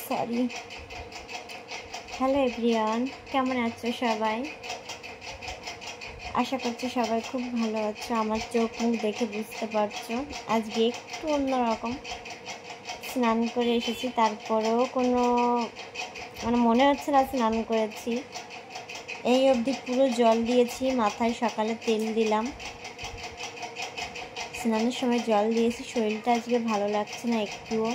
Sorry. Hello everyone, কেমন আছো সবাই? আশা করছি সবাই খুব ভালো আছো। আমার চোখ মুখ দেখে বুঝতে পারছো আজকে একটু অন্যরকম। স্নান করে এসেছি, তারপরেও কোনো মনে হচ্ছে না স্নান করেছি। এই অবধি পুরো জল দিয়েছি মাথায়, সকালে তেল দিলাম, স্নানের সময় জল দিয়েছি। শরীরটা আজকে ভালো লাগছে না একটুও।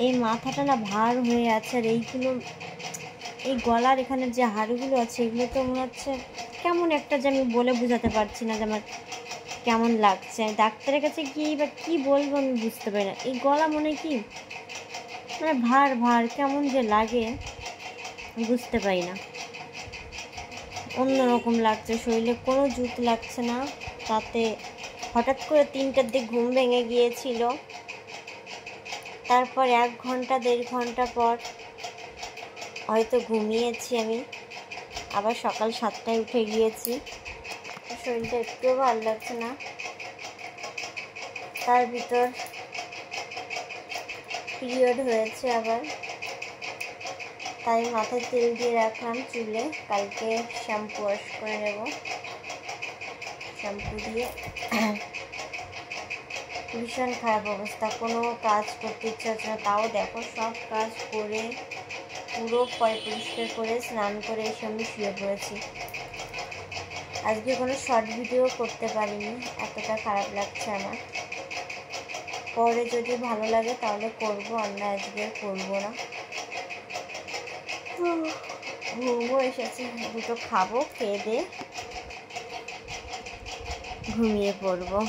এই মাথাটা না ভার হয়ে আছে, আর এইগুলো এই গলার এখানে যে হাড়গুলো আছে এগুলো তো মনে হচ্ছে কেমন একটা, যে আমি বলে বোঝাতে পারছি না যে আমার কেমন লাগছে। ডাক্তারের কাছে গিয়ে বা কী বলবো আমি বুঝতে পারি না। এই গলা মনে কি ভার ভার কেমন যে লাগে বুঝতে পারি না, অন্যরকম লাগছে। শরীরে কোনো জুত লাগছে না। তাতে হঠাৎ করে 3টার দিকে ঘুম ভেঙে গিয়েছিল, তারপর 1 ঘন্টা 1.5 ঘন্টা পর হয়তো ঘুমিয়েছি আমি, আবার সকাল 7টায় উঠে গিয়েছি। শরীরটা একটুও ভালো লাগছে না। তার ভিতর পিরিয়ড হয়েছে আবার, তাই মাথায় তেল দিয়ে রাখলাম চুলে। কালকে শ্যাম্পু ওয়াশ করে নেব। শ্যাম্পু দিয়ে ভীষণ খারাপ অবস্থা, কোনো কাজ করতে ইচ্ছা হচ্ছে না। তাও দেখো সব কাজ করে পুরো পরিষ্কার করে স্নান করে এসে আমি শুয়ে পড়েছি। আজকে কোনো শর্ট ভিডিও করতে পারিনি, এতটা খারাপ লাগছে আমার। পরে যদি ভালো লাগে তাহলে করব, অন্য আজকে করবো না। ঘুমও এসেছে, দুটো খাবো, খেয়ে দিয়ে ঘুমিয়ে পড়বো।